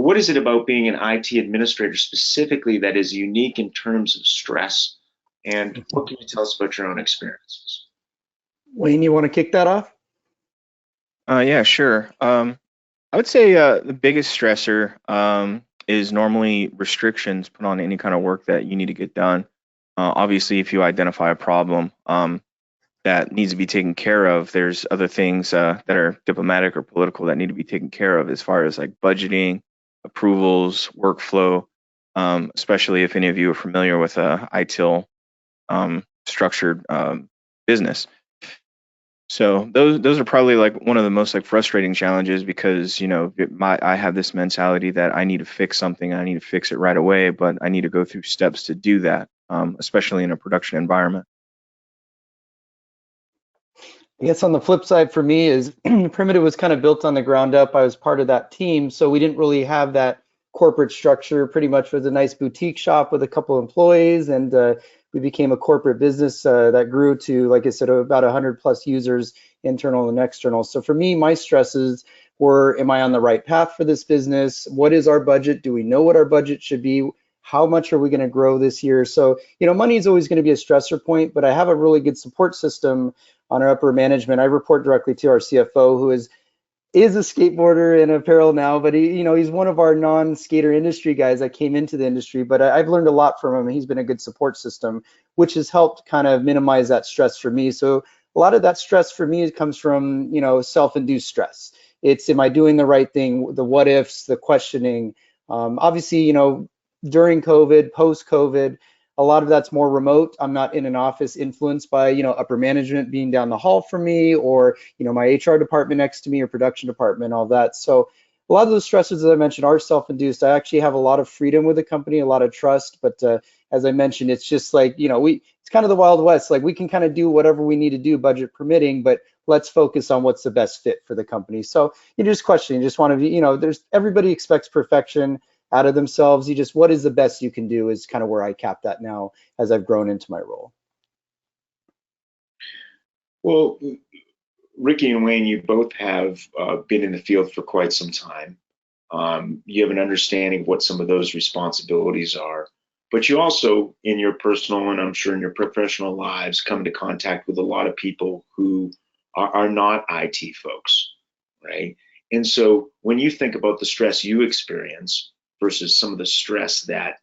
what is it about being an IT administrator specifically that is unique in terms of stress? And what can you tell us about your own experiences? Wayne, you want to kick that off? Yeah, sure. I would say the biggest stressor is normally restrictions put on any kind of work that you need to get done. Obviously, if you identify a problem that needs to be taken care of, there's other things that are diplomatic or political that need to be taken care of as far as like budgeting, approvals, workflow, especially if any of you are familiar with ITIL structured business. So those are probably like one of the most like frustrating challenges because I have this mentality that I need to fix something, I need to fix it right away, but I need to go through steps to do that, especially in a production environment. I guess on the flip side for me is Primitive was kind of built on the ground up. I was part of that team, so we didn't really have that corporate structure. Pretty much was a nice boutique shop with a couple employees, and we became a corporate business that grew to, like I said, about 100 plus users, internal and external. So for me, my stresses were, am I on the right path for this business? What is our budget? Do we know what our budget should be? How much are we going to grow this year? So, money is always going to be a stressor point, but I have a really good support system on our upper management. I report directly to our CFO, who is a skateboarder in apparel now, but he's one of our non-skater industry guys that came into the industry. But I've learned a lot from him, and he's been a good support system, which has helped kind of minimize that stress for me. So a lot of that stress for me comes from self-induced stress. It's, am I doing the right thing? The what ifs, the questioning. Obviously, during COVID, post-COVID, a lot of that's more remote. I'm not in an office influenced by, upper management being down the hall from me, or, my HR department next to me, or production department, all that. So a lot of those stresses that I mentioned are self-induced. I actually have a lot of freedom with the company, a lot of trust, but as I mentioned, it's just like, it's kind of the Wild West. Like, we can kind of do whatever we need to do, budget permitting, but let's focus on what's the best fit for the company. So you just question, you just want to be, everybody expects perfection out of themselves. You just, what is the best you can do is kind of where I cap that now as I've grown into my role. Well, Ricky and Wayne, you both have been in the field for quite some time. You have an understanding of what some of those responsibilities are, but you also, in your personal and I'm sure in your professional lives, come into contact with a lot of people who are not IT folks, right? And so when you think about the stress you experience versus some of the stress that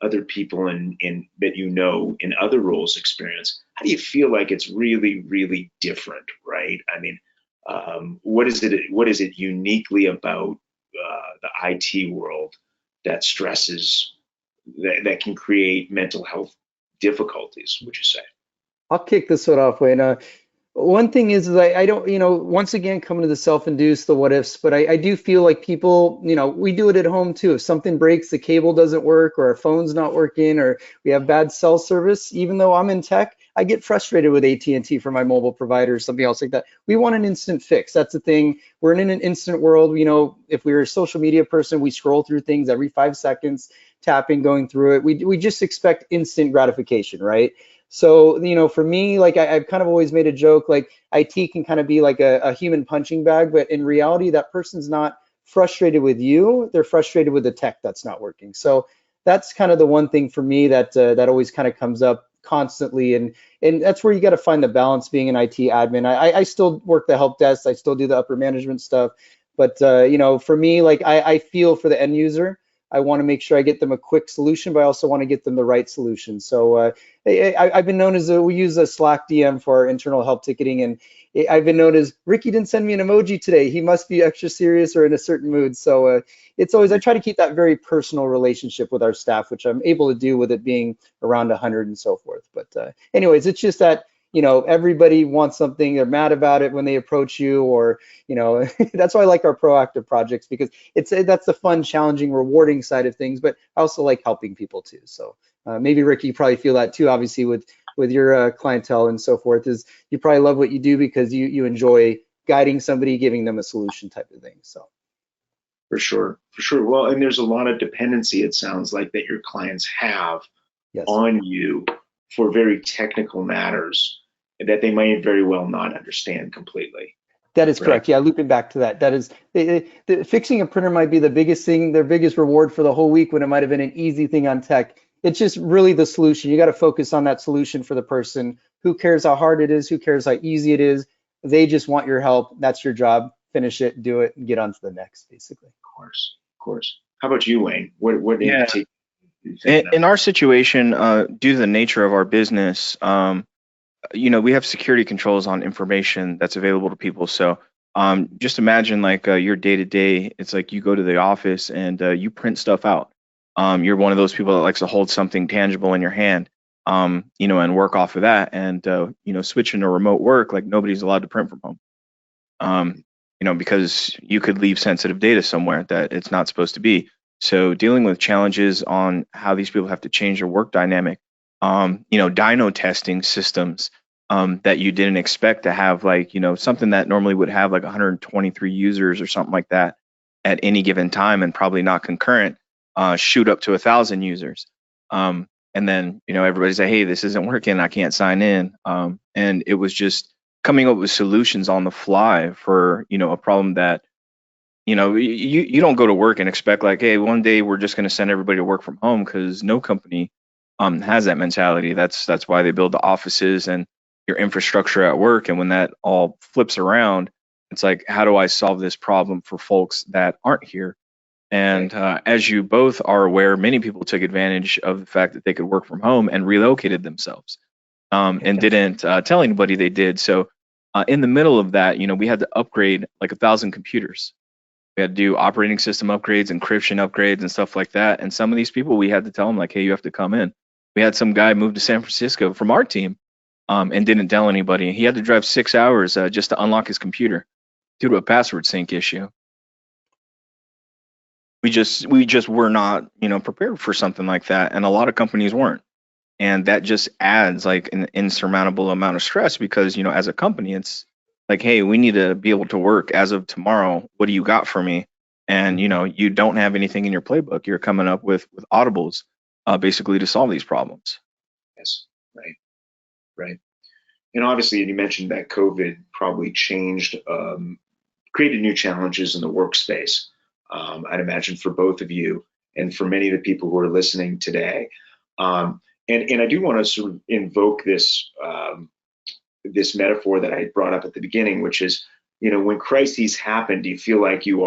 other people in that in other roles experience, how do you feel like it's really, really different, right? I mean, what is it uniquely about the IT world that stresses that can create mental health difficulties, would you say? I'll kick this one off, Wayne. One thing is I don't, once again, coming to the self-induced, the what ifs, but I do feel like people, we do it at home too. If something breaks, the cable doesn't work, or our phone's not working, or we have bad cell service, even though I'm in tech, I get frustrated with AT&T for my mobile provider or something else like that. We want an instant fix. That's the thing. We're in an instant world. If we were a social media person, we scroll through things every 5 seconds, tapping, going through it. We just expect instant gratification, right? So, for me, like I've kind of always made a joke, like IT can kind of be like a human punching bag, but in reality, that person's not frustrated with you. They're frustrated with the tech that's not working. So that's kind of the one thing for me that that always kind of comes up constantly. And that's where you got to find the balance being an IT admin. I still work the help desk. I still do the upper management stuff. But, for me, like I feel for the end user. I want to make sure I get them a quick solution, but I also want to get them the right solution. So I've been known as we use a Slack DM for our internal help ticketing, and I've been known as Ricky didn't send me an emoji today. He must be extra serious or in a certain mood. So it's always, I try to keep that very personal relationship with our staff, which I'm able to do with it being around 100 and so forth. But anyways, it's just that everybody wants something, they're mad about it when they approach you, or that's why I like our proactive projects, because that's the fun, challenging, rewarding side of things, but I also like helping people too. So maybe Ricky, you probably feel that too, obviously with your clientele and so forth, is you probably love what you do because you enjoy guiding somebody, giving them a solution type of thing. So For sure. Well, and there's a lot of dependency, it sounds like, that your clients have yes. on you for very technical matters that they might very well not understand completely. That is right? correct. Yeah, looping back to that. That is, fixing a printer might be the biggest thing, their biggest reward for the whole week when it might have been an easy thing on tech. It's just really the solution. You got to focus on that solution for the person. Who cares how hard it is? Who cares how easy it is? They just want your help. That's your job. Finish it, do it, and get on to the next, basically. Of course, of course. How about you, Wayne? What in Yeah. particular are you thinking of? In our situation, due to the nature of our business, we have security controls on information that's available to people. So just imagine like your day to day, it's like you go to the office and you print stuff out. You're one of those people that likes to hold something tangible in your hand, and work off of that. And, switching to remote work, like nobody's allowed to print from home, because you could leave sensitive data somewhere that it's not supposed to be. So dealing with challenges on how these people have to change their work dynamic, dyno testing systems that you didn't expect to have, like, something that normally would have like 123 users or something like that at any given time and probably not concurrent, shoot up to 1,000 users. And then, everybody's like, hey, this isn't working. I can't sign in. And it was just coming up with solutions on the fly for, a problem that, you don't go to work and expect like, hey, one day we're just going to send everybody to work from home, because no company has that mentality. That's why they build the offices and your infrastructure at work. And when that all flips around, it's like, how do I solve this problem for folks that aren't here? And as you both are aware, many people took advantage of the fact that they could work from home and relocated themselves, and didn't tell anybody they did. So in the middle of that, we had to upgrade like 1,000 computers. We had to do operating system upgrades, encryption upgrades, and stuff like that. And some of these people, we had to tell them like, hey, you have to come in. We had some guy move to San Francisco from our team, and didn't tell anybody. He had to drive 6 hours just to unlock his computer due to a password sync issue. We just were not, prepared for something like that, and a lot of companies weren't. And that just adds like an insurmountable amount of stress, because, as a company, it's like, hey, we need to be able to work as of tomorrow. What do you got for me? And, you don't have anything in your playbook. You're coming up with audibles, basically to solve these problems. Yes, right, right. And obviously, you mentioned that COVID probably changed, created new challenges in the workspace. I'd imagine for both of you and for many of the people who are listening today. And I do want to sort of invoke this this metaphor that I brought up at the beginning, which is, when crises happen, do you feel like you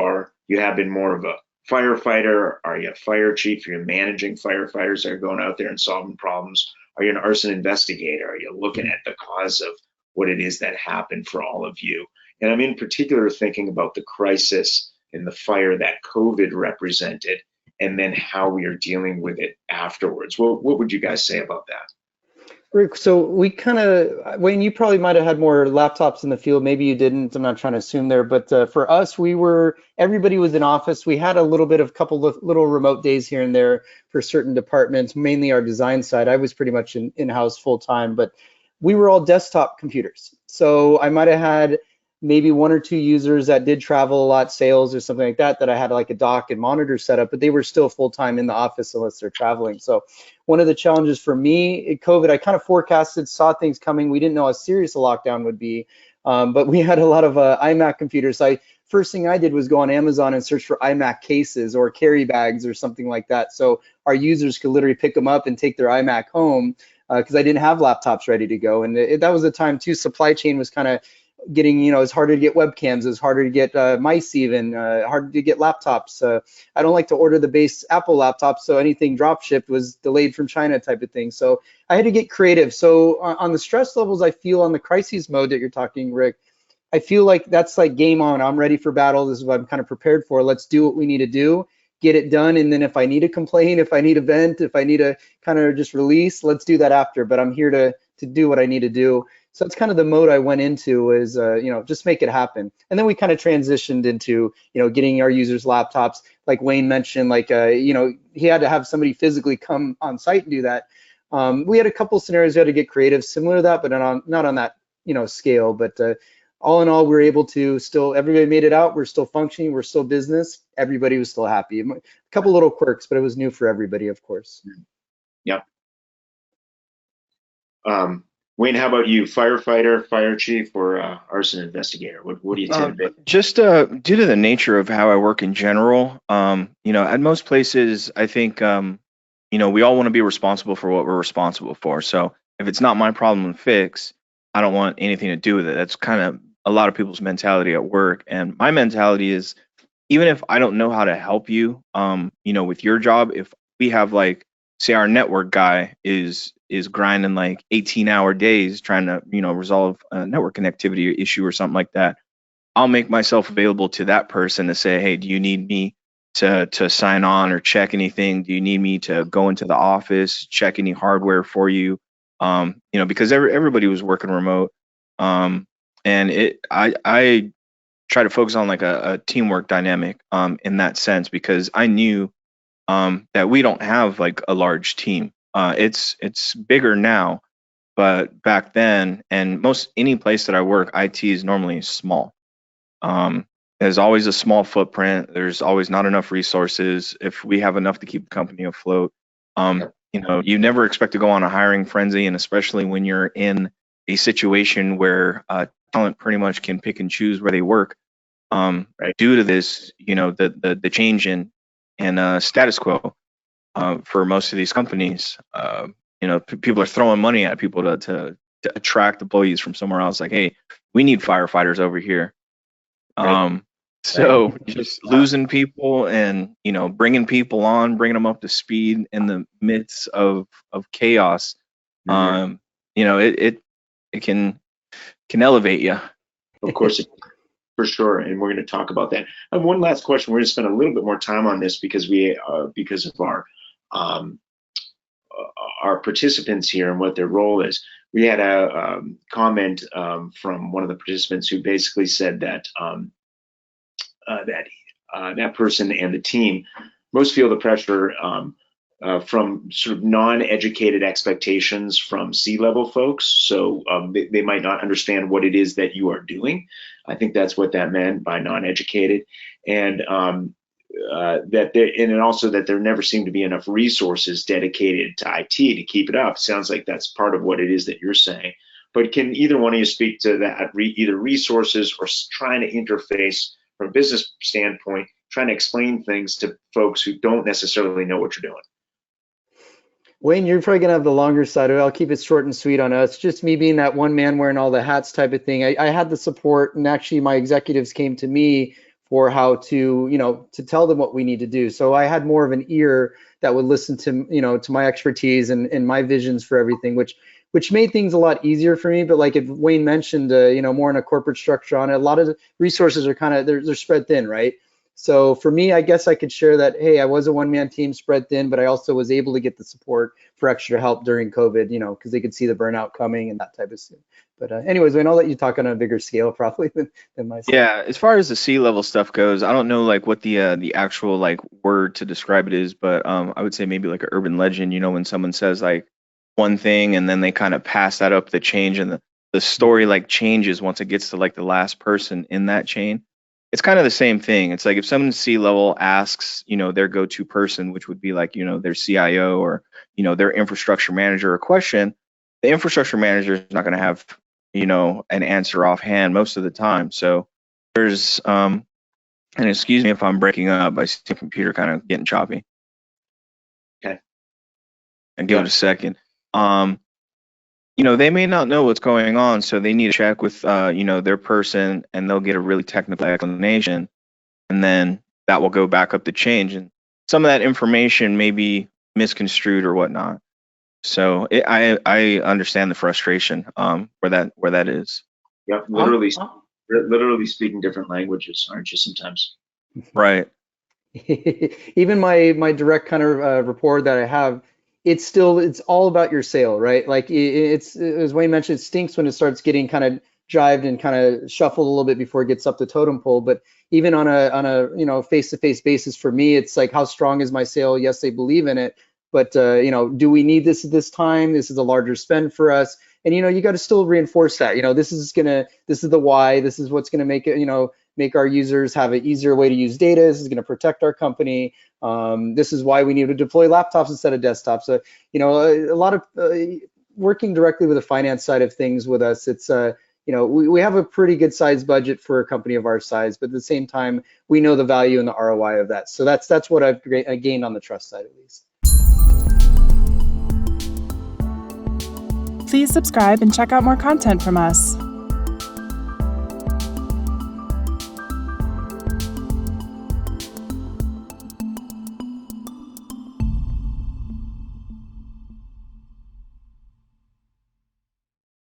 have been more of a firefighter? Are you a fire chief? Are you managing firefighters that are going out there and solving problems? Are you an arson investigator? Are you looking at the cause of what it is that happened for all of you? And I'm in particular thinking about the crisis and the fire that COVID represented, and then how we are dealing with it afterwards. What would you guys say about that? Rick, so we kind of, Wayne, you probably might have had more laptops in the field. Maybe you didn't. I'm not trying to assume there, but for us, everybody was in office. We had a little bit of couple of little remote days here and there for certain departments, mainly our design side. I was pretty much in-house full time, but we were all desktop computers. So I might have had maybe one or two users that did travel a lot, sales or something like that I had like a dock and monitor set up, but they were still full time in the office unless they're traveling. So one of the challenges for me, COVID, I kind of forecasted, saw things coming. We didn't know how serious a lockdown would be, but we had a lot of iMac computers. First thing I did was go on Amazon and search for iMac cases or carry bags or something like that, so our users could literally pick them up and take their iMac home, because I didn't have laptops ready to go. And that was the time too, supply chain was kind of getting, it's harder to get webcams, it's harder to get mice, even harder to get laptops. I don't like to order the base Apple laptops, so anything drop shipped was delayed from China type of thing. So I had to get creative. So on the stress levels, I feel on the crises mode that you're talking, Rick, I feel like that's like game on. I'm ready for battle. This is what I'm kind of prepared for. Let's do what we need to do, get it done. And then if I need to complain, if I need a vent, if I need to kind of just release, let's do that after. But I'm here to do what I need to do. So that's kind of the mode I went into, is, just make it happen. And then we kind of transitioned into, getting our users laptops, like Wayne mentioned, like, he had to have somebody physically come on site and do that. We had a couple scenarios we had to get creative, similar to that, but not on that, scale. But all in all, we were able to everybody made it out. We're still functioning. We're still business. Everybody was still happy. A couple little quirks, but it was new for everybody, of course. Yep. Wayne, how about you? Firefighter, fire chief, or arson investigator? What do you tend to be? Just due to the nature of how I work in general, at most places, I think, we all want to be responsible for what we're responsible for. So if it's not my problem to fix, I don't want anything to do with it. That's kind of a lot of people's mentality at work. And my mentality is, even if I don't know how to help you, with your job, if we have like, say our network guy is grinding like 18-hour days trying to, resolve a network connectivity issue or something like that, I'll make myself available to that person to say, hey, do you need me to sign on or check anything? Do you need me to go into the office, check any hardware for you? Because everybody was working remote. And I try to focus on like a teamwork dynamic in that sense, because I knew that we don't have like a large team. It's bigger now, but back then, and most any place that I work, IT is normally small. There's always a small footprint. There's always not enough resources. If we have enough to keep the company afloat, you never expect to go on a hiring frenzy, and especially when you're in a situation where talent pretty much can pick and choose where they work. Right. Due to this, the change in status quo for most of these companies, people are throwing money at people to attract employees from somewhere else. Like, hey, we need firefighters over here. Right. So just losing people and bringing people on, bringing them up to speed in the midst of chaos. It can elevate you. Of course, for sure, and we're going to talk about that. I have one last question. We're going to spend a little bit more time on this because because of our participants here and what their role is. We had a comment from one of the participants who basically said that that person and the team most feel the pressure from sort of non-educated expectations from C-level folks. So they might not understand what it is that you are doing. I think that's what that meant by non-educated, and and also that there never seem to be enough resources dedicated to IT to keep it up. Sounds like that's part of what it is that you're saying. But can either one of you speak to that, either resources or trying to interface from a business standpoint, trying to explain things to folks who don't necessarily know what you're doing? Wayne, you're probably gonna have the longer side of it. I'll keep it short and sweet on us. Just me being that one man wearing all the hats type of thing. I had the support, and actually my executives came to me for how to, to tell them what we need to do. So I had more of an ear that would listen to, to my expertise and my visions for everything, which made things a lot easier for me. But like if Wayne mentioned, more in a corporate structure on it, a lot of the resources are kind of, they're spread thin, right? So for me, I guess I could share that, hey, I was a one-man team spread thin, but I also was able to get the support for extra help during COVID, because they could see the burnout coming and that type of thing. But anyways, Wayne, I'll let you talk on a bigger scale probably than myself. Yeah, as far as the C-level stuff goes, I don't know like what the actual like word to describe it is, but I would say maybe like an urban legend, when someone says like one thing and then they kind of pass that up the chain, and the story like changes once it gets to like the last person in that chain. It's kind of the same thing. It's like if someone C-level asks, their go-to person, which would be like, their CIO or, their infrastructure manager a question, the infrastructure manager is not going to have, an answer offhand most of the time. So there's, and excuse me if I'm breaking up, I see the computer kind of getting choppy. Okay. And give it a second. They may not know what's going on, so they need to check with, their person, and they'll get a really technical explanation, and then that will go back up the chain, and some of that information may be misconstrued or whatnot. So I understand the frustration where that is. Yep, literally speaking different languages, aren't you sometimes? Right. Even my direct kind of rapport that I have, it's all about your sale, right? Like it's, as Wayne mentioned, it stinks when it starts getting kind of jived and kind of shuffled a little bit before it gets up the totem pole. But even on a face-to-face basis, for me, it's like, how strong is my sale? Yes, they believe in it, but do we need this at this time? This is a larger spend for us, and you got to still reinforce that. This is the why. This is what's gonna make it, make our users have an easier way to use data. This is going to protect our company. This is why we need to deploy laptops instead of desktops. So, a lot of working directly with the finance side of things with us, it's we have a pretty good size budget for a company of our size, but at the same time, we know the value and the ROI of that. So that's what I've gained on the trust side, at least. Please subscribe and check out more content from us.